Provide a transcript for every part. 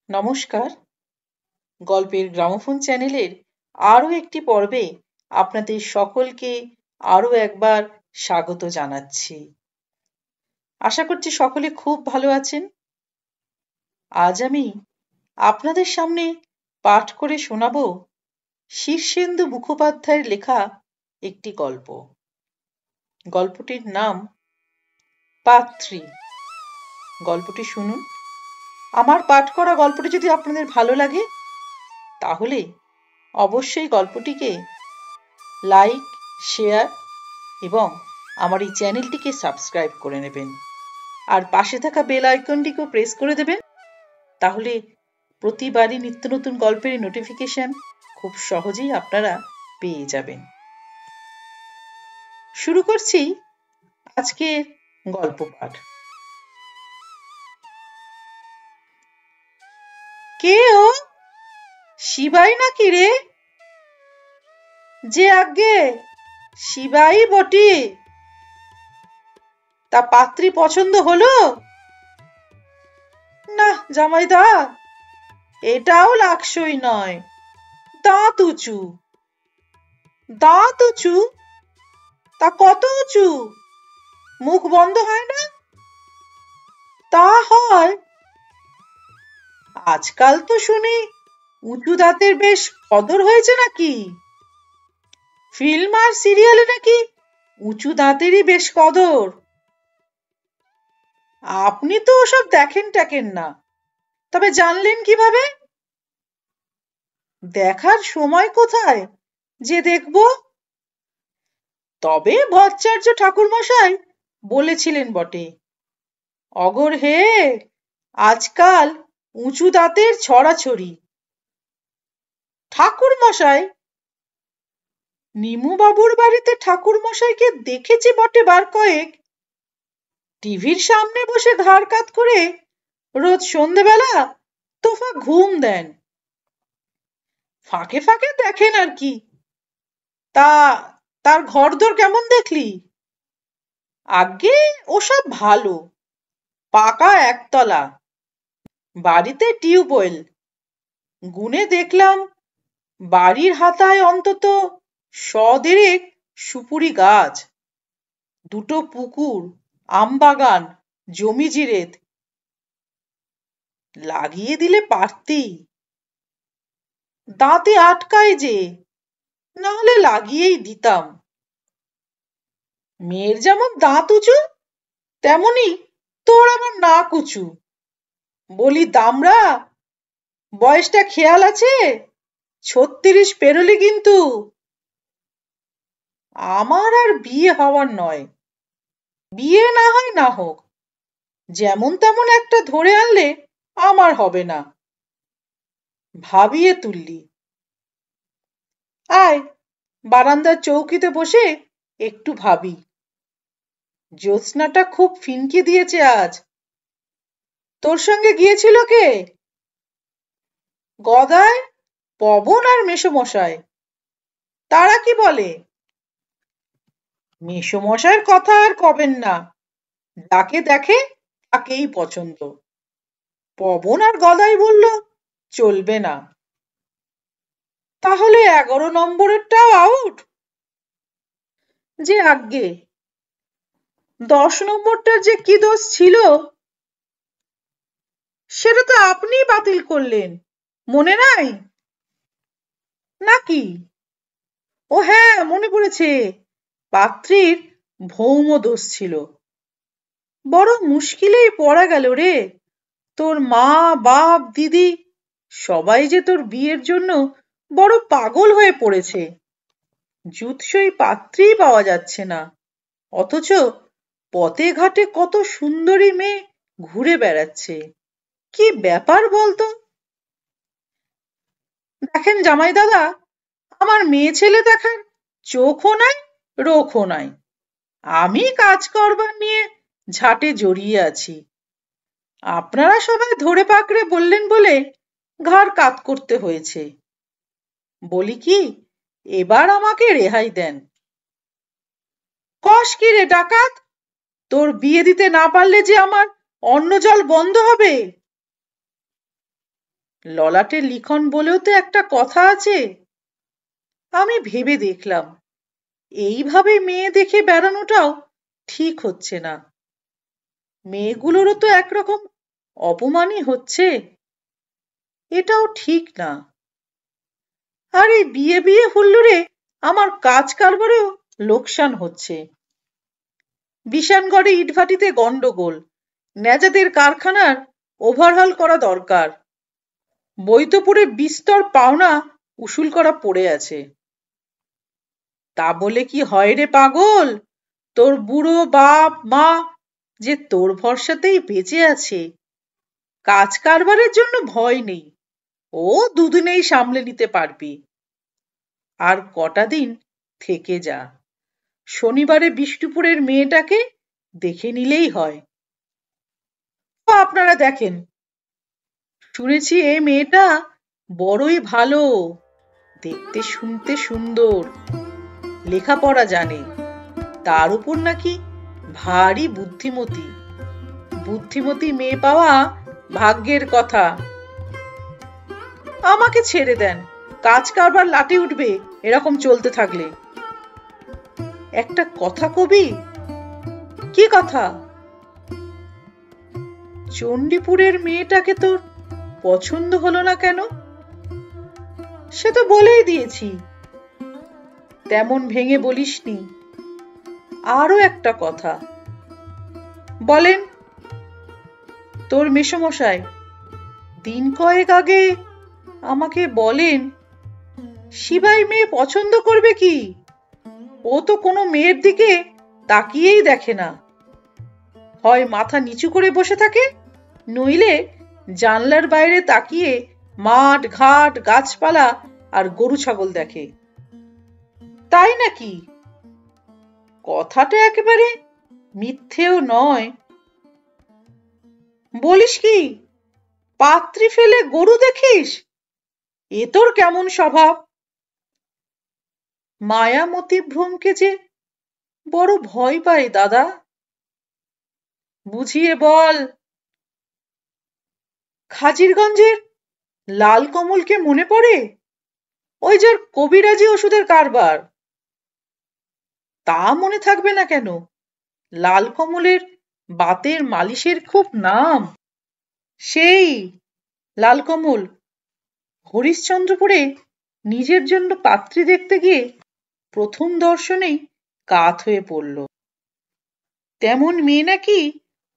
নমস্কার, গল্পের গ্রামোফোন চ্যানেলের আরও একটি পর্বে আপনাদের সকলকে আরও একবার স্বাগত জানাচ্ছি। আশা করছি সকলে খুব ভালো আছেন। আজ আমি আপনাদের সামনে পাঠ করে শোনাব শীর্ষেন্দু মুখোপাধ্যায়ের লেখা একটি গল্প। গল্পটির নাম পাত্রী। গল্পটি শুনুন। আমার পাঠ করা গল্পটি যদি আপনাদের ভালো লাগে তাহলে অবশ্যই গল্পটিকে লাইক, শেয়ার এবং আমার এই চ্যানেলটিকে সাবস্ক্রাইব করে নেবেন। আর পাশে থাকা বেল আইকনটিকেও প্রেস করে দেবেন, তাহলে প্রতিবারই নিত্য নতুন গল্পের নোটিফিকেশন খুব সহজেই আপনারা পেয়ে যাবেন। শুরু করছি আজকের গল্প পাঠ। কে ও? শিবাই নাকি রে? যে আজ্ঞে শিবাই বটে। তা পাত্রী পছন্দ হলো? না জামাইদা, এটাও লাকসই নয়। দাঁত উঁচু। দাঁত উঁচু? তা কত উঁচু? মুখ বন্ধ হয় না? তা হয়। আজকাল তো শুনি উঁচু দাঁতের বেশ কদর হয়েছে নাকি? ফিল্ম আর সিরিয়ালে নাকি উঁচু দাঁতেরই বেশ কদর। আপনি তো ওসব দেখেন না, তবে জানলেন কিভাবে? দেখার সময় কোথায় যে দেখব? তবে ভট্টাচার্য ঠাকুরমশাই বলেছিলেন বটে, অগর হে, আজকাল উঁচু দাঁতের ছড়াছড়ি। ঠাকুরমশাই? নিমুবাবুর বাড়িতে ঠাকুরমশাইকে দেখেছি বটে বার কয়েক। টিভির সামনে বসে ঘাড় কাত করে রোজ সন্ধেবেলা তোফা ঘুম দেন। ফাঁকে ফাঁকে দেখেন আর কি। তা তার ঘরদোর কেমন দেখলি? আগে ওসব ভালো, পাকা একতলা, বাড়িতে টিউবওয়েল। গুনে দেখলাম বাড়ির হাতায় অন্তত ১০০ সুপুরি গাছ, ২টো পুকুর, আমবাগান, জমি জিরেত। লাগিয়ে দিলে পারতি। দাঁতে আটকায় যে, না হলে লাগিয়েই দিতাম। মেয়ের যেমন দাঁত উঁচু, তেমনি তোর আবার নাক উঁচু। বলি দামড়া, বয়সটা খেয়াল আছে? ৩৬ পেরোলি কিন্তু। আমার আর বিয়ে হওয়ার নয়। বিয়ে না হয় না হোক, যেমন তেমন একটা ধরে আনলে আমার হবে না। ভাবিয়ে তুললি। আয়, বারান্দার চৌকিতে বসে একটু ভাবি। জ্যোৎস্নাটা খুব ফিনকি দিয়েছে আজ। তোর সঙ্গে গিয়েছিল কে? গদাই, পবন আর মেসোমশাই। তারা কি বলে? মেসোমশাইয়ের কথা আর কবেন না, যাকে দেখে তাকেই পছন্দ। পবন আর গদাই বলল চলবে না। তাহলে ১১ নম্বরেরটাও আউট? যে আজ্ঞে, ১০ নম্বরটার যে কি দোষ ছিল সেটা তো আপনিই বাতিল করলেন, মনে নাই নাকি? ও হ্যাঁ, মনে পড়েছে, পাত্রীর ভৌম দোষ ছিল। বড় মুশকিলেই পড়া গেল রে। তোর মা, বাপ, দিদি সবাই যে তোর বিয়ের জন্য বড় পাগল হয়ে পড়েছে। জুৎসই পাত্রীই পাওয়া যাচ্ছে না, অথচ পথে ঘাটে কত সুন্দরী মেয়ে ঘুরে বেড়াচ্ছে। কি ব্যাপার বলতো? দেখেন জামাই দাদা, আমার মেয়ে ছেলে দেখার চোখও নাই, রোখও নাই। আমি কাজ করবার নিয়ে ঝাঁটে জড়িয়ে আছি। আপনারা সবাই ধরে পাকড়ে বললেন বলে ঘাড় কাত করতে হয়েছে। বলি কি, এবার আমাকে রেহাই দেন। কস কি রে ডাকাত? তোর বিয়ে দিতে না পারলে যে আমার অন্ন জল বন্ধ হবে। ললাটে লিখন বলেও তো একটা কথা আছে। আমি ভেবে দেখলাম, এইভাবে মেয়ে দেখে বেড়ানোটাও ঠিক হচ্ছে না। মেয়েগুলোরও তো একরকম অপমানই হচ্ছে, এটাও ঠিক না। আর এই বিয়ে বিয়ে হুল্লোড়ে আমার কাজ কারবারেও লোকসান হচ্ছে। বিশানগড়ে ইটভাটিতে গন্ডগোল, ন্যাজাদের কারখানার ওভারহল করা দরকার। বৈতপুরে বিস্তর পাওনা উসুল করা পড়ে আছে। তা বলে কি হয় রে পাগল, তোর বুড়ো বাপ মা যে তোর ভরসাতেই বেঁচে আছে, কাজ কারবারের জন্য ভয় নেই, ও দুদিনেই সামলে নিতে পারবি। আর কটা দিন থেকে যা, শনিবারে বিষ্ণুপুরের মেয়েটাকে দেখে নিলেই হয়। আপনারা দেখেন, শুনেছি এই মেয়েটা বড়ই ভালো, দেখতে শুনতে সুন্দর, লেখাপড়া জানে, তার উপর নাকি ভারী বুদ্ধিমতী। বুদ্ধিমতী মেয়ে পাওয়া ভাগ্যের কথা। আমাকে ছেড়ে দেন, কাজ কারবার লাটে উঠবে এরকম চলতে থাকলে। একটা কথা কবি। কি কথা? চণ্ডীপুরের মেয়েটাকে তোর পছন্দ হলো না কেন? সে তো বলেই দিয়েছি। তেমন ভেঙে বলিসনি। আরো একটা কথা। বলেন। তোর মেসোমশাই দিন কয়েক আগে আমাকে বলেন, শিবাই মেয়ে পছন্দ করবে কি? ও তো কোনো মেয়ের দিকে তাকিয়েই দেখে না। হয় মাথা নিচু করে বসে থাকে, নইলে জানলার বাইরে তাকিয়ে মাঠ ঘাট গাছপালা আর গরু ছাগল দেখে। তাই নাকি? কথাটা একেবারে মিথ্যেও নয়। বলিস কি, পাত্রী ফেলে গরু দেখিস? এ তোর কেমন স্বভাব? মায়ামতি ভ্রমকে যে বড় ভয় পাই দাদা। বুঝিয়ে বল। খাজিরগঞ্জের লাল কমলকে মনে পড়ে? ওই যার কবিরাজি ওষুধের কারবার। তা মনে থাকবে না কেন? লাল কমলের বাতের মালিশের খুব নাম। সেই লাল কমল হরিশ্চন্দ্রপুরে নিজের জন্য পাত্রী দেখতে গিয়ে প্রথম দর্শনেই কাত হয়ে পড়ল। তেমন মেয়ে নাকি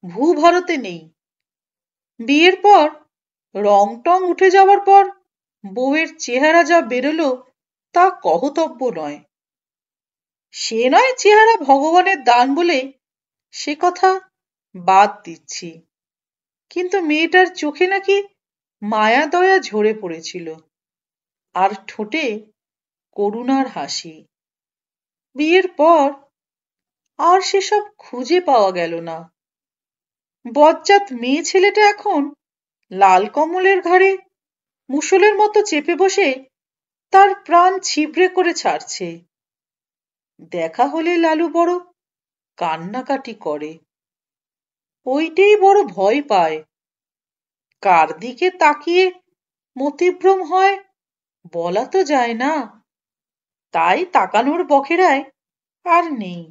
ভূভারতে নেই। বিয়ের পর রং টং উঠে যাওয়ার পর বউয়ের চেহারা যা বেরোলো তা কহতব্য নয়। সে নয় চেহারা ভগবানের দান বলে, সে কথা বাদ দিচ্ছি। কিন্তু মেয়েটার চোখে নাকি মায়া দয়া ঝরে পড়েছিল, আর ঠোঁটে করুণার হাসি। বিয়ের পর আর সেসব খুঁজে পাওয়া গেল না। বজ্জাত মেয়ে ছেলেটা এখন লাল কমলের ঘাড়ে মুষলের মতো চেপে বসে তার প্রাণ ছিবড়ে করে ছাড়ছে। দেখা হলে লালু বড় কান্নাকাটি করে। ওইটাই বড় ভয় পায়। কার দিকে তাকিয়ে মতিভ্রম হয় বলা তো যায় না। তাই তাকানোর বখেরায় আর নেই।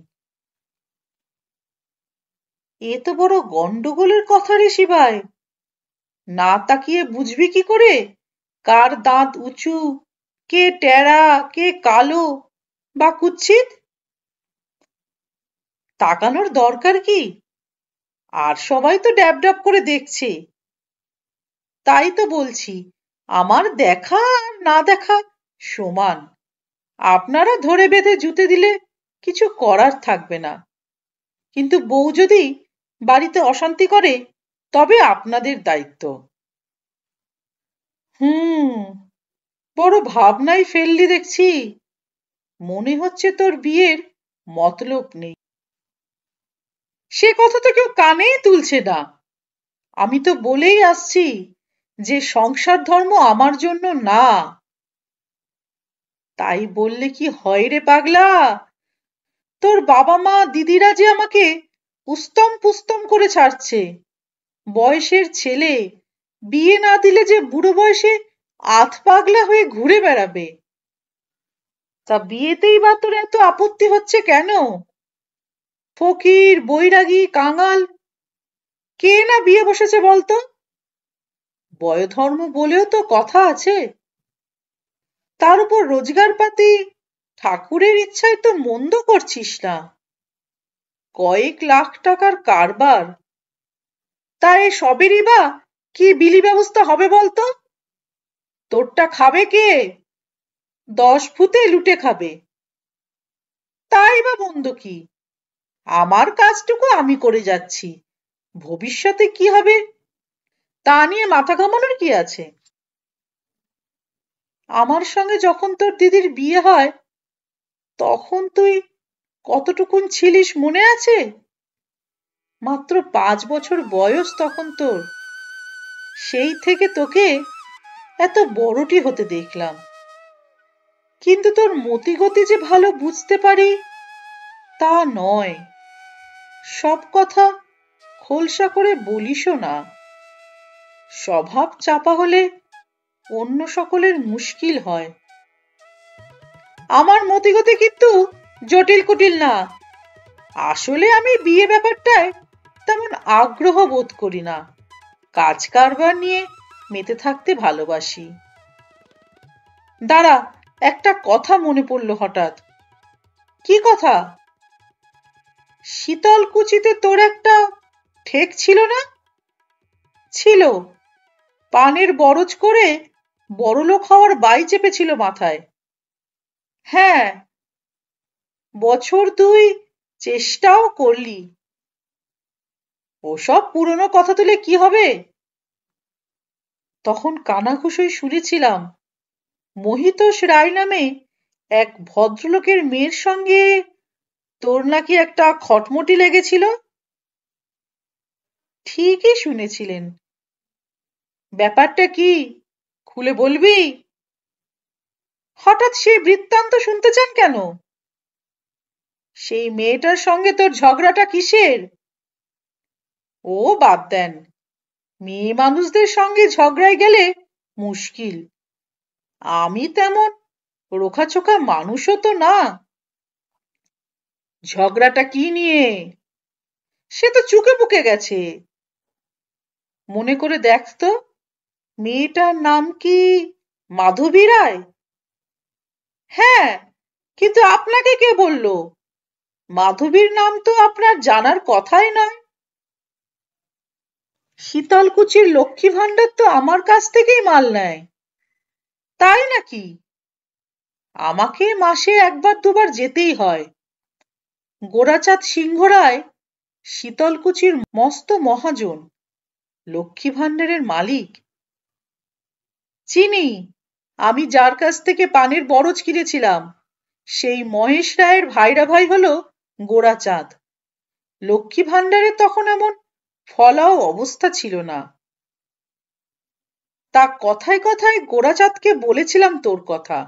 এ তো বড় গন্ডগোলের কথা রে শিবাই। না তাকিয়ে বুঝবি কি করে কার দাঁত উঁচু, কে টেরা, কে কালো বা কুৎসিত? তাকানোর দরকার কি? আর সবাই তো ড্যাব ড্যাব করে দেখছে। তাই তো বলছি, আমার দেখা আর না দেখা সমান। আপনারা ধরে বেঁধে জুতে দিলে কিছু করার থাকবে না। কিন্তু বউ যদি বাড়িতে অশান্তি করে তবে আপনাদের দায়িত্ব। হুম, বড় ভাবনায় ফেললি দেখছি। মনে হচ্ছে তোর বিয়ের মতলব নেই। সে কথা তো কেউ কানেই তুলছে না। আমি তো বলেই আসছি যে সংসার ধর্ম আমার জন্য না। তাই বললে কি হয় রে পাগলা? তোর বাবা মা দিদিরা যে আমাকে উস্তম পুস্তম করে ছাড়ছে। বয়সের ছেলে, বিয়ে না দিলে যে বুড়ো বয়সে আধ পাগলা হয়ে ঘুরে বেড়াবে। তা বিয়েতেই বা তোর এত আপত্তি হচ্ছে কেন? ফকির, বৈরাগী, কাঙাল, কে না বিয়ে বসেছে বলতো? বয়োধর্ম বলেও তো কথা আছে। তার উপর রোজগার পাতি ঠাকুরের ইচ্ছায় তো মন্দ করছিস না। কয়েক লাখ টাকার কারবার, তাই সবেরই বা কি বিলি ব্যবস্থা হবে বলতো? তোরটা খাবে কে? 10 ভূতে লুটে খাবে। তাই বা মন্দ কি? আমার কাজটুকু আমি করে যাচ্ছি, ভবিষ্যতে কি হবে তা নিয়ে মাথা ঘামানোর কি আছে? আমার সঙ্গে যখন তোর দিদির বিয়ে হয় তখন তুই কতটুকুন ছিলিস মনে আছে? মাত্র 5 বছর বয়স তখন তোর। সেই থেকে তোকে এত বড়টি হতে দেখলাম। কিন্তু তোর মতিগতি যে ভালো বুঝতে পারি তা নয়। সব কথা খোলসা করে বলিসও না। স্বভাব চাপা হলে অন্য সকলের মুশকিল হয়। আমার মতিগতি কিন্তু জটিল কুটিল না। আসলে আমি বিয়ে ব্যাপারটায় তেমন আগ্রহ বোধ করি না। কাজ কারবার নিয়ে মেতে থাকতে ভালোবাসি। দাঁড়া, একটা কথা মনে পড়ল হঠাৎ। কি কথা? শীতলকুচিতে তোর একটা ঠেক ছিল না? ছিল। পানের বরজ করে বড়লোক হওয়ার বাই চেপেছিল মাথায়। হ্যাঁ, বছর দুই চেষ্টাও করলি। ওসব পুরনো কথা তুলে কি হবে? তখন কানাঘুষোয় শুনেছিলাম মহিতোষ রায় নামে এক ভদ্রলোকের মেয়ের সঙ্গে তোর নাকি একটা খটমটি লেগেছিল। ঠিকই শুনেছিলেন। ব্যাপারটা কি, খুলে বলবি? হঠাৎ সেই বৃত্তান্ত শুনতে চান কেন? সেই মেয়েটার সঙ্গে তোর ঝগড়াটা কিসের? ও বাদ দেন, মেয়ে মানুষদের সঙ্গে ঝগড়ায় গেলে মুশকিল। আমি তেমন রোখাচোখা মানুষও তো না। ঝগড়াটা কি নিয়ে? সে তো চুকে বুকে গেছে। মনে করে দেখ তো, মেয়েটার নাম কি মাধবী রায়? হ্যাঁ, কিন্তু আপনাকে কে বলল? মাধবীর নাম তো আপনার জানার কথাই নয়। শীতলকুচির লক্ষ্মী ভাণ্ডার তো আমার কাছ থেকেই মাল নেয়। তাই নাকি? আমাকে মাসে একবার দুবার যেতেই হয়। গোরাচাঁদ সিংহ রায় শীতলকুচির মস্ত মহাজন, লক্ষ্মী ভাণ্ডারের মালিক। চিনি, আমি যার কাছ থেকে পানের বরজ কিনেছিলাম সেই মহেশ রায়ের ভাইরা ভাই হলো গোরাচাঁদ। লক্ষ্মী ভাণ্ডারে তখন এমন ফলাও অবস্থা ছিল না। তা কথায় কথায় গোরাচাঁদকে বলেছিলাম তোর কথা।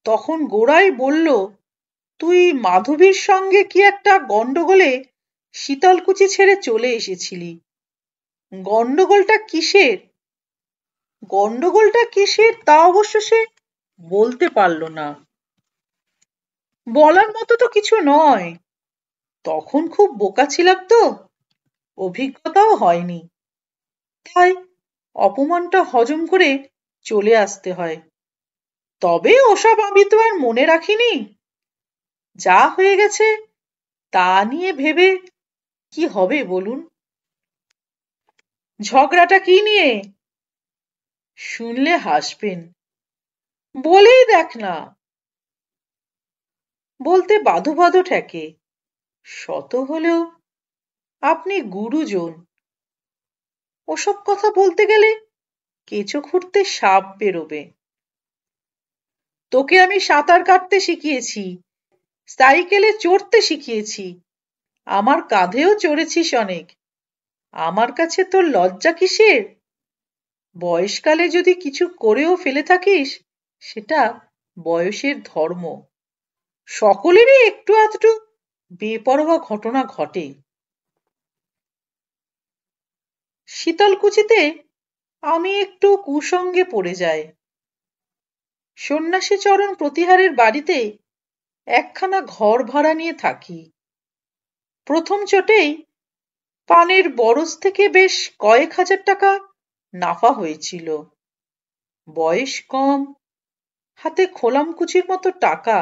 তখন গোরাই বলল তুই মাধবীর সঙ্গে কি একটা গন্ডগোলে শীতলকুচি ছেড়ে চলে এসেছিলি। গন্ডগোলটা কিসের? গন্ডগোলটা কিসের তা অবশ্য সে বলতে পারল না। বলার মতো তো কিছু নয়। তখন খুব বোকা ছিলাম তো, অভিজ্ঞতাও হয়নি। তাই অপমানটা হজম করে চলে আসতে হয়। তবে ওসব আমি তো আর মনে রাখিনি। যা হয়ে গেছে তা নিয়ে ভেবে কি হবে বলুন? ঝগড়াটা কি নিয়ে? শুনলে হাসবেন। বলেই দেখ না। বলতে বাধো বাধো ঠেকে। শত হলেও আপনি গুরুজন। ওসব কথা বলতে গেলে কেঁচো খুঁড়তে সাপ বেরোবে। তোকে আমি সাঁতার কাটতে শিখিয়েছি, সাইকেলে চড়তে শিখিয়েছি, আমার কাঁধেও চড়েছিস অনেক। আমার কাছে তোর লজ্জা কিসের? বয়সকালে যদি কিছু করেও ফেলে থাকিস সেটা বয়সের ধর্ম। সকলেরই একটু আধটু বেপরোয়া ঘটনা ঘটে। শীতলকুচিতে আমি একটু কুসঙ্গে পড়ে যাই। সন্ন্যাসী চরণ প্রতিহারের বাড়িতে একখানা ঘর ভাড়া নিয়ে থাকি। প্রথম চোটেই পানের বরজ থেকে বেশ কয়েক হাজার টাকা নাফা হয়েছিল। বয়স কম, হাতে খোলামকুচির মতো টাকা,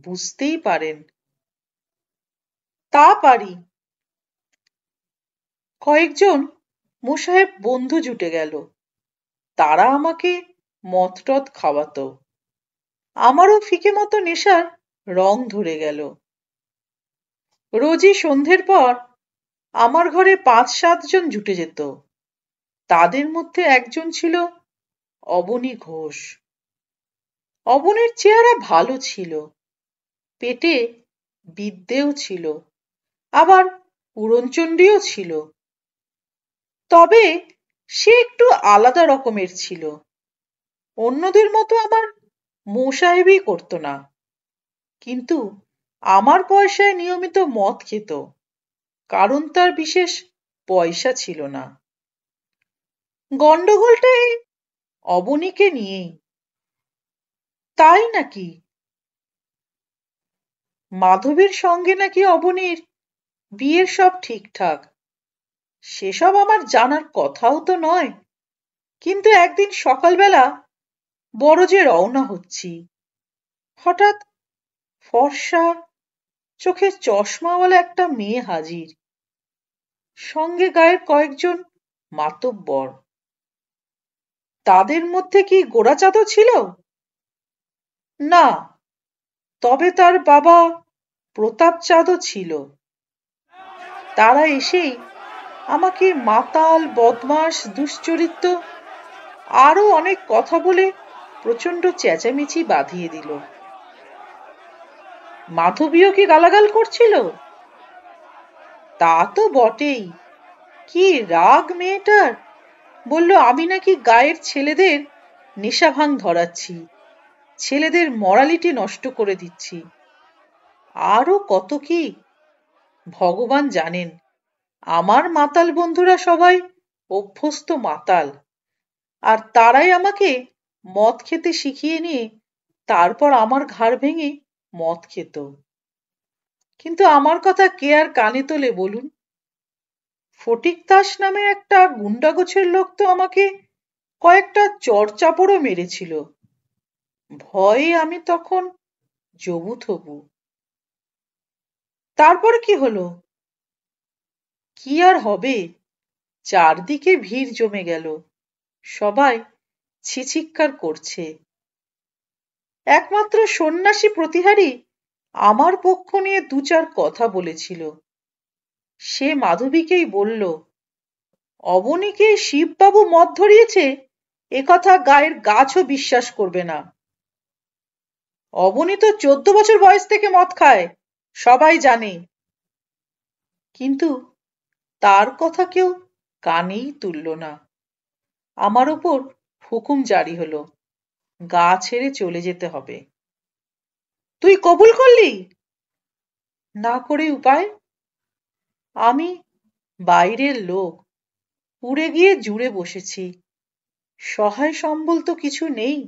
বুঝতেই পারেন। তা পারি। কয়েকজন মোসাহেব বন্ধু জুটে গেল। তারা আমাকে মদ-টদ খাওয়াতো। আমারও ফিকে মতো নেশার রং ধরে গেল। রোজই সন্ধ্যের পর আমার ঘরে ৫-৭ জন জুটে যেত। তাদের মধ্যে একজন ছিল অবনী ঘোষ। অবনীর চেহারা ভালো ছিল, পেটে বিদ্যেও ছিল, আবার উড়নচণ্ডীও ছিল। তবে সে একটু আলাদা রকমের ছিল। অন্যদের মতো আমার মোসাহেবি করতো না, কিন্তু আমার পয়সায় নিয়মিত মদ খেত, কারণ তার বিশেষ পয়সা ছিল না। গন্ডগোলটা এই অবনীকে নিয়েই। তাই নাকি? মাধবীর সঙ্গে নাকি অবনীর বিয়ের সব ঠিকঠাক। সেসব আমার জানার কথাও তো নয়। কিন্তু একদিন সকালবেলা বরজে রওনা হচ্ছি, হঠাৎ ফর্সা, চোখে চশমাওয়ালা একটা মেয়ে হাজির, সঙ্গে গায়ের কয়েকজন মাতব্বর। তাদের মধ্যে কি গোরাচাঁদও ছিল? না, তবে তার বাবা প্রতাপচাঁদও ছিল। তারা এসেই আমাকে মাতাল, বদমাস, দুশ্চরিত্র আরো অনেক কথা বলে প্রচণ্ড চেঁচামেচি বাঁধিয়ে দিল। মাধবীও কি গালাগাল করছিল? তা তো বটেই। কি রাগ মেয়েটার! বলল আমি নাকি গায়ের ছেলেদের নেশা ভাং ধরাচ্ছি, ছেলেদের মরালিটি নষ্ট করে দিচ্ছি, আরো কত কি। ভগবান জানেন, আমার মাতাল বন্ধুরা সবাই অভ্যস্ত মাতাল, আর তারাই আমাকে মদ খেতে শিখিয়ে নিয়ে তারপর আমার ঘাড় ভেঙে মদ খেত। কিন্তু আমার কথা কে আর কানে তোলে বলুন? ফটিক দাস নামে একটা গুন্ডাগোছের লোক তো আমাকে কয়েকটা চড়-চাপড়ও মেরেছিল। ভয়ে আমি তখন জবু-থবু। তারপর কি হলো? কি আর হবে? চারদিকে ভিড় জমে গেল। সবাই ছিছিক্কার করছে। একমাত্র সন্ন্যাসী প্রতিহারী আমার পক্ষ নিয়ে ২-৪ কথা বলেছিল। সে মাধবীকেই বলল, অবনীকে শিববাবু মদ ধরিয়েছে এ কথা গায়ের গাছও বিশ্বাস করবে না। অবনী তো ১৪ বছর বয়স থেকে মদ খায়, সবাই জানে। কিন্তু তার কথা কেউ কানেই তুলল না। আমার ওপর হুকুম জারি হলো, গা ছেড়ে চলে যেতে হবে। তুই কবুল করলি? না করে উপায়? আমি বাইরের লোক, উড়ে গিয়ে জুড়ে বসেছি, সহায় সম্বল তো কিছু নেই।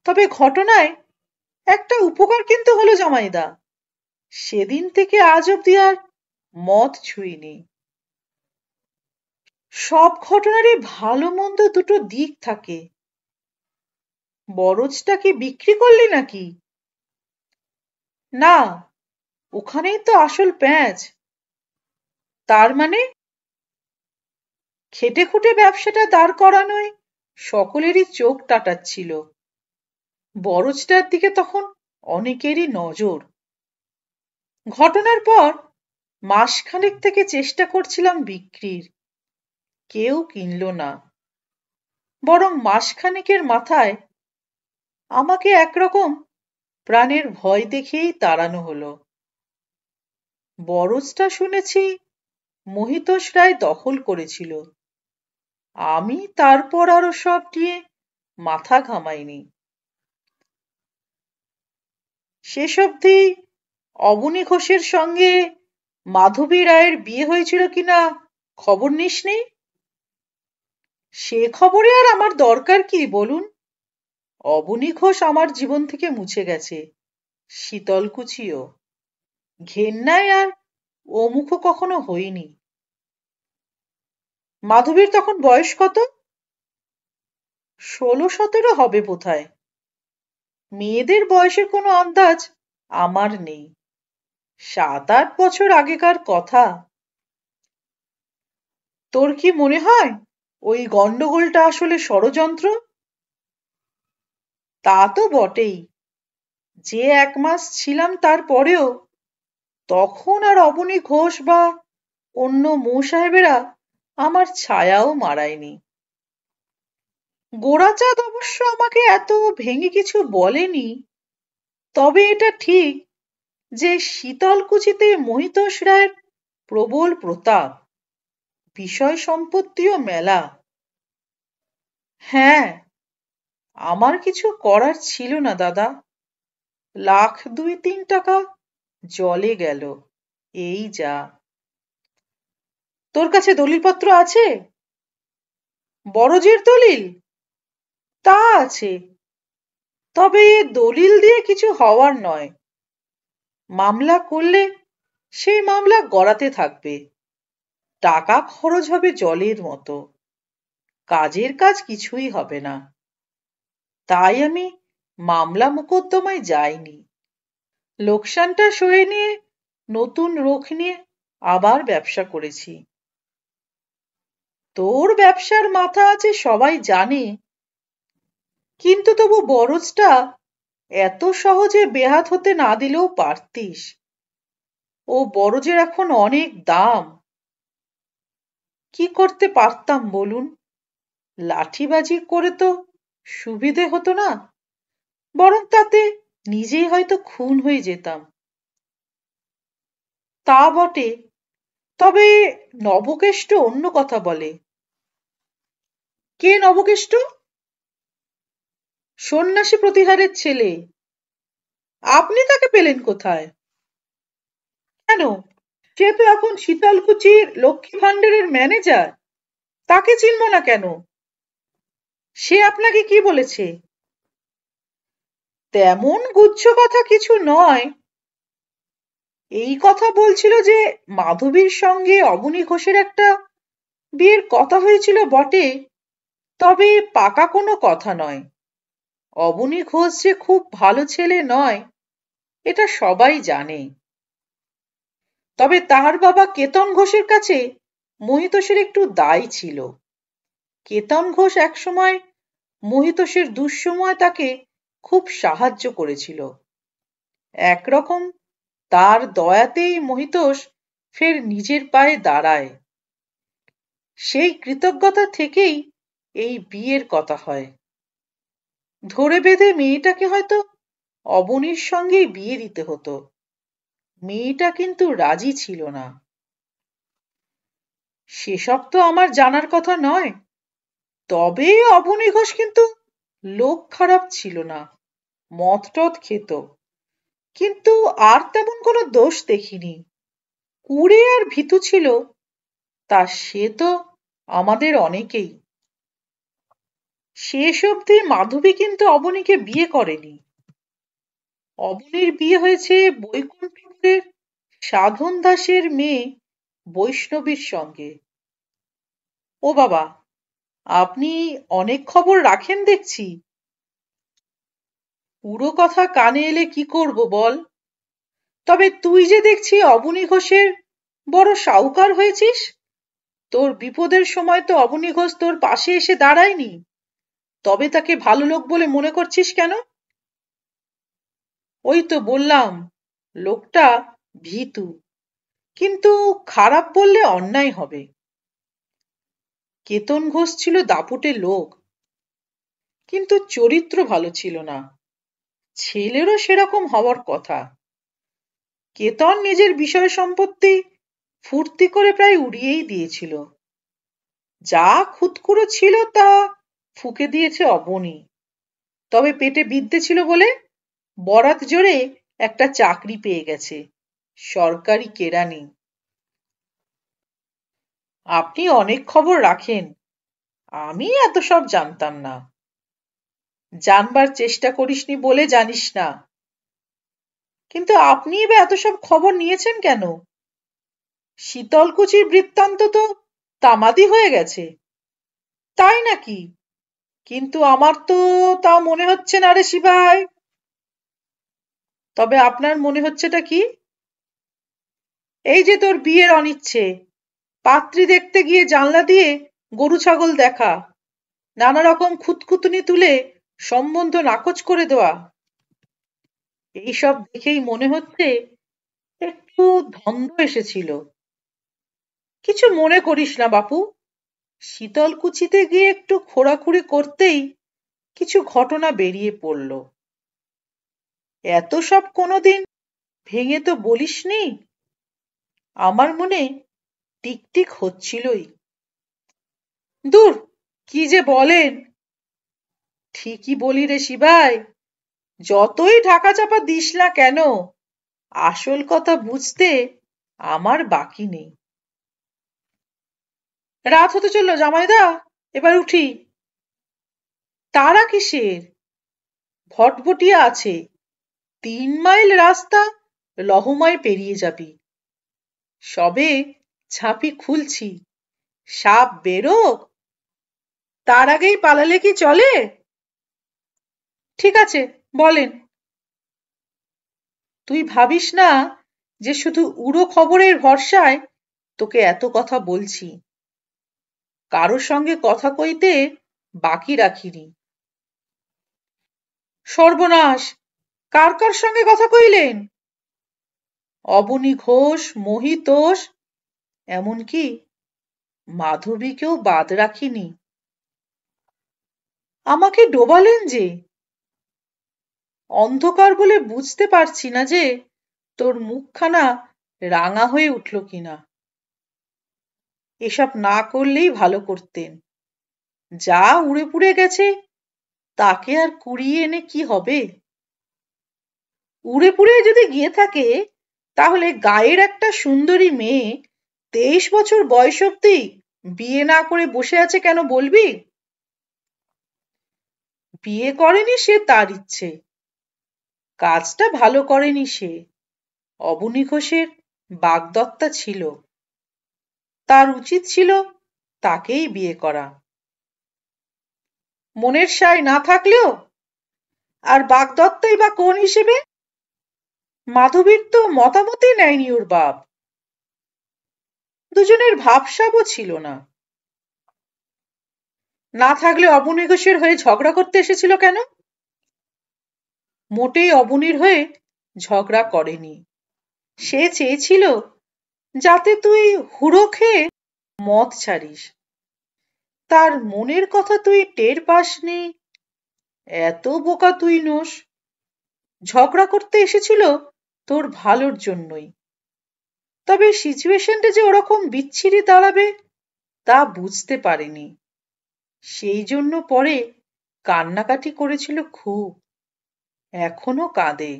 তবে ঘটনায় একটা উপকার কিন্তু হলো জামাইদা। সেদিন থেকে আজ অব্দি আর মদ ছুঁইনি। সব ঘটনারই ভালো মন্দ দুটো দিক থাকে। বরজটা কি বিক্রি করলি নাকি? না, ওখানেই তো আসল প্যাঁচ। তার মানে? খেটে খুঁটে ব্যবসাটা দাঁড় করানোয় সকলেরই চোখ টাটাচ্ছিল। বরজটার দিকে তখন অনেকেরই নজর। ঘটনার পর মাসখানেক থেকে চেষ্টা করছিলাম বিক্রির, কেউ কিনল না। বরং মাসখানেকের মাথায় আমাকে একরকম প্রাণের ভয় দেখিয়েই তাড়ানো হলো। বরজটা শুনেছি মহিতোষ রায় দখল করেছিল। আমি তারপর আর ওসব নিয়ে মাথা ঘামাইনি। শেষ অবধি অবনী ঘোষের সঙ্গে মাধবী রায়ের বিয়ে হয়েছিল কিনা খবর নিসনি? সে খবরে আর আমার দরকার কি বলুন? অবনী ঘোষ আমার জীবন থেকে মুছে গেছে, শীতলকুচিও। ঘেন্নায় আর ওমুখ কখনো হইনি। মাধবীর তখন বয়স কত? 16-17 হবে বোধহয়। মেয়েদের বয়সের কোনো আন্দাজ আমার নেই। 7-8 বছর আগেকার কথা। তোর কি মনে হয় ওই গন্ডগোলটা আসলে ষড়যন্ত্র? তা তো বটেই। যে 1 মাস ছিলাম তারপরেও তখন আর অবনী ঘোষ বা অন্য সাহেবেরা আমার ছায়াও মাড়ায়নি। গোরাচাঁদ অবশ্য আমাকে এত ভেঙে কিছু বলেনি। তবে এটা ঠিক যে শীতলকুচিতে মহিতোষ রায়ের প্রবল প্রতাপ, বিষয় সম্পত্তিও মেলা। হ্যাঁ, আমার কিছু করার ছিল না দাদা। 1,00,000-2-3 টাকা জলে গেল, এই যা। তোর কাছে দলিলপত্র আছে? বড়জের দলিল? তা আছে, তবে দলিল দিয়ে কিছু হওয়ার নয়। মামলা করলে সেই মামলা গড়াতে থাকবে, টাকা খরচ হবে জলের মতো, কাজের কাজ কিছুই হবে না। তাই আমি মামলা মোকদ্দমায় যাইনি। লোকসানটা সয়ে নিয়ে নতুন রোখ নিয়ে আবার ব্যবসা করেছি। তোর ব্যবসার মাথা আছে সবাই জানে, কিন্তু তবু বরজটা এত সহজে বেহাত হতে না দিলেও পারতিস। ও বরজের এখন অনেক দাম। কি করতে পারতাম বলুন? লাঠিবাজি করে তো সুবিধে হতো না, বরং তাতে নিজেই হয়তো খুন হয়ে যেতাম। তা বটে, তবে নবকেষ্ট অন্য কথা বলে। কে নবকেষ্ট? সন্ন্যাসী প্রতিহারের ছেলে। আপনি তাকে পেলেন কোথায়? কেন, সে তো এখন শীতলকুচির লক্ষ্মী ভাণ্ডারের ম্যানেজার। তাকে চিনব না কেন? সে আপনাকে কি বলেছে? তেমন গুচ্ছ কথা কিছু নয়। এই কথা বলছিল যে মাধবীর সঙ্গে অবনী ঘোষের একটা বিয়ের কথা হয়েছিল বটে, তবে পাকা কোনো কথা নয়। অবনী ঘোষ যে খুব ভালো ছেলে নয়, এটা সবাই জানে। তবে তাহার বাবা কেতন ঘোষের কাছে মহিতোষের একটু দায় ছিল। কেতন ঘোষ একসময় মহিতোষের দুঃসময় তাকে খুব সাহায্য করেছিল। একরকম তার দয়াতেই মহিতোষ ফের নিজের পায়ে দাঁড়ায়। সেই কৃতজ্ঞতা থেকেই এই বিয়ের কথা হয়। ধরে বেঁধে মেয়েটাকে হয়তো অবনীর সঙ্গেই বিয়ে দিতে হতো। মেয়েটা কিন্তু রাজি ছিল না। সেসব তো আমার জানার কথা নয়। তবে অবনী ঘোষ কিন্তু লোক খারাপ ছিল না, মদ টদ খেত, কিন্তু আর তেমন কোনো দোষ দেখিনি। কুঁড়ে আর ভীতু ছিল, তা সে তো আমাদের অনেকেই। শেষ অবধি মাধবী কিন্তু অবনীকে বিয়ে করেনি। অবনীর বিয়ে হয়েছে বৈকুণ্ঠপুরের সাধন দাসের মেয়ে বৈষ্ণবীর সঙ্গে। ও বাবা, আপনি অনেক খবর রাখেন দেখছি। পুরো কথা কানে এলে কি করব বল? তবে তুই যে দেখছি অবনী ঘোষের বড় সাউকার হয়েছিস। তোর বিপদের সময় তো অবনী ঘোষ তোর পাশে এসে দাঁড়ায়নি, তবে তাকে ভালো লোক বলে মনে করছিস কেন? ওই তো বললাম, লোকটা ভীতু, কিন্তু খারাপ বললে অন্যায় হবে। কেতন ঘোষ ছিল দাপুটে লোক, কিন্তু চরিত্র ভালো ছিল না। ছেলেরও সেরকম হওয়ার কথা। কেতন নিজের বিষয় সম্পত্তি ফুর্তি করে প্রায় উড়িয়েই দিয়েছিল। যা খুঁতখুঁড়ো ছিল তা ফুঁকে দিয়েছে অবনী। তবে পেটে বিদ্যে ছিল বলে বরাত জোরে একটা চাকরি পেয়ে গেছে, সরকারি কেরানি। আপনি অনেক খবর রাখেন। আমি এত সব জানতাম না। জানবার চেষ্টা করিসনি বলে জানিস না। কিন্তু আপনি এবার এত সব খবর নিয়েছেন কেন? শীতলকুচির বৃত্তান্ত তো তামাদি হয়ে গেছে। তাই নাকি? কিন্তু আমার তো তা মনে হচ্ছে না রে শিবাই। তবে আপনার মনে হচ্ছেটা কি? এই যে তোর বিয়ের অনিচ্ছে, পাত্রী দেখতে গিয়ে জানলা দিয়ে গরু ছাগল দেখা, নানা রকম খুঁতখুঁতুনি তুলে সম্বন্ধ নাকচ করে দেওয়া, এইসব দেখেই মনে হচ্ছে একটু ধন্দ এসেছিল। কিছু মনে করিস না বাপু, শীতলকুচিতে গিয়ে একটু খোঁড়াখুড়ি করতেই কিছু ঘটনা বেরিয়ে পড়ল। এত সব কোনোদিন ভেঙে তো বলিসনি। আমার মনে টিকটিক হচ্ছিলই। দূর, কি যে বলেন! ঠিকই বলি রে শিবাই, যতই ঢাকা চাপা দিস না কেন, আসল কথা বুঝতে আমার বাকি নেই। রাত হতে চললো জামাইদা, এবার উঠি। তারা কিসের? ভটভটিয়া আছে, 3 মাইল রাস্তা লহমায় পেরিয়ে যাবি। সবে ঝাঁপি খুলছি, সাপ বেরোক, তার আগেই পালালে কি চলে? ঠিক আছে, বলেন। তুই ভাবিস না যে শুধু উড়ো খবরের ভরসায় তোকে এত কথা বলছি। কারোর সঙ্গে কথা কইতে বাকি রাখিনি। সর্বনাশ! কার কার সঙ্গে কথা কইলেন? অবনী ঘোষ, মহিতোষ, এমনকি মাধবীকেও বাদ রাখিনি। আমাকে ডোবালেন যে! অন্ধকার বলে বুঝতে পারছি না যে তোর মুখখানা রাঙা হয়ে উঠল কিনা। এসব না করলেই ভালো করতেন। যা উড়ে পুড়ে গেছে তাকে আর কুড়িয়ে এনে কি হবে? উড়ে পুড়ে যদি গিয়ে থাকে, তাহলে গায়ের একটা সুন্দরী মেয়ে 23 বছর বয়স অব্দি বিয়ে না করে বসে আছে কেন বলবি? বিয়ে করেনি সে তার ইচ্ছে, কাজটা ভালো করেনি সে। অবনী ঘোষের বাগদত্তা ছিল, তার উচিত ছিল তাকেই বিয়ে করা। মনের সায় না থাকলেও আর বাগদত্তাই বা কোন হিসেবে? মাধবীর তো মতামতই নেয়নি ওর বাপ। দুজনের ভাবসাবও ছিল না। না থাকলে অবনী ঘোষের হয়ে ঝগড়া করতে এসেছিল কেন? মোটেই অবনীর হয়ে ঝগড়া করেনি। সে চেয়েছিল যাতে তুই হুড়ো খেয়ে মদ ছাড়িস। তার মনের কথা তুই টের পাসনি, এত বোকা তুই নোস। ঝগড়া করতে এসেছিল তোর ভালোর জন্যই। তবে সিচুয়েশনটা যে ওরকম বিচ্ছিরি দাঁড়াবে তা বুঝতে পারেনি। সেই জন্য পরে কান্নাকাটি করেছিল খুব, এখনো কাঁদে।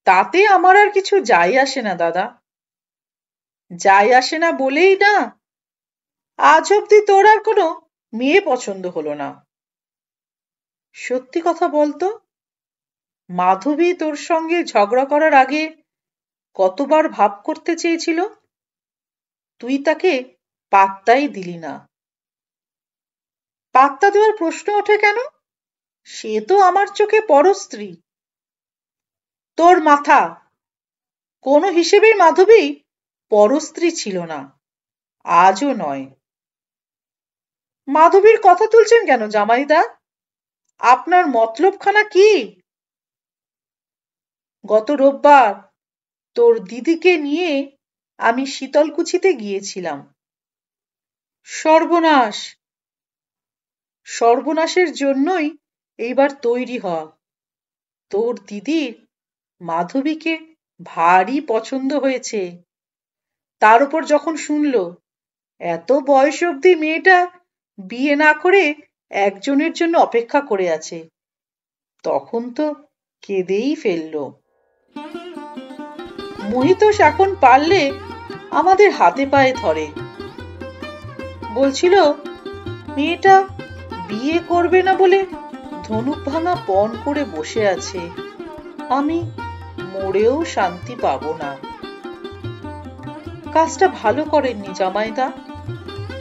তাতে আমার আর কিছু যায় আসে না দাদা। যায় আসে না বলেই না আজ অব্দি তোর আর কোনো মেয়ে পছন্দ হলো না। সত্যি কথা বলতো, মাধবী তোর সঙ্গে ঝগড়া করার আগে কতবার ভাব করতে চেয়েছিল, তুই তাকে পাত্তাই দিলি না। পাত্তা দেওয়ার প্রশ্ন ওঠে কেন? সে তো আমার চোখে পরস্ত্রী। তোর মাথা! কোনো হিসেবেই মাধবী পরস্ত্রী ছিল না, আজও নয়। মাধবীর কথা তুলছেন কেন জামাইদা? আপনার মতলবখানা কি? গত রোববার তোর দিদিকে নিয়ে আমি শীতলকুচিতে গিয়েছিলাম। সর্বনাশ! সর্বনাশের জন্যই এইবার তৈরি হ। তোর দিদির মাধবীকে ভারী পছন্দ হয়েছে। তার উপর যখন শুনল এত বয়স অব্দি মেয়েটা বিয়ে না করে একজনের জন্য অপেক্ষা করে আছে, তখন তো কেঁদেই ফেলল। মহিতোষ এখন পারলে আমাদের হাতে পায়ে ধরে। বলছিল মেয়েটা বিয়ে করবে না বলে ধনুক ভাঙা পণ করে বসে আছে, আমি মরেও শান্তি পাবো না। কাজটা ভালো করেননি জামাইদা,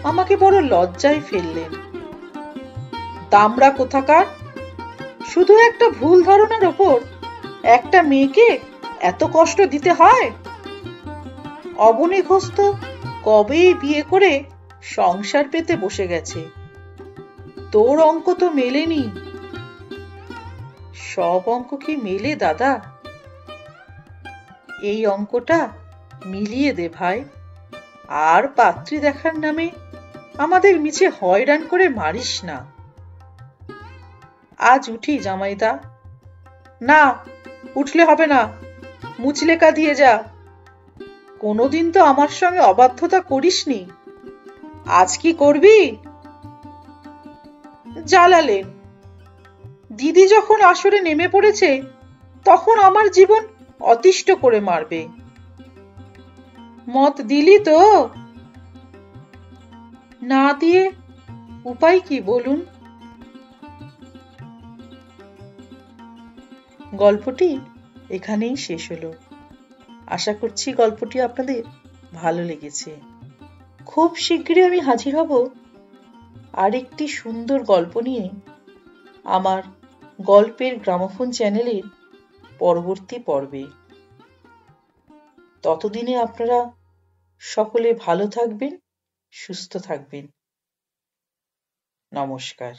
আমাকে বড় লজ্জায় ফেললেন। দামড়া কোথাকার, শুধু একটা ভুল ধারণার ওপর একটা মেয়েকে এত কষ্ট দিতে হয়? অবনী ঘোষ তো কবেই বিয়ে করে সংসার পেতে বসে গেছে, তোর অঙ্ক তো মেলেনি। সব অঙ্ক কি মেলে দাদা? এই অঙ্কটা মিলিয়ে দে ভাই, আর পাত্রী দেখার নামে আমাদের মিছে হয়রান করে মারিস না। আজ উঠি জামাইদা? না, উঠলে হবে না, মুচলেকা দিয়ে যা। কোনোদিন তো আমার সঙ্গে অবাধ্যতা করিসনি, আজ কি করবি? জ্বালালেন। দিদি যখন আসরে নেমে পড়েছে তখন আমার জীবন অতিষ্ঠ করে মারবে। মত দিলি তো? না দিয়ে উপায় কি বলুন? গল্পটি এখানেই শেষ হলো। আশা করছি গল্পটি আপনাদের ভালো লেগেছে। খুব শীঘ্রই আমি হাজির হব আরেকটি সুন্দর গল্প নিয়ে আমার গল্পের গ্রামোফোন চ্যানেলের পরবর্তী পর্বে। ততদিনে আপনারা সকলে ভালো থাকবেন, সুস্থ থাকবেন। নমস্কার।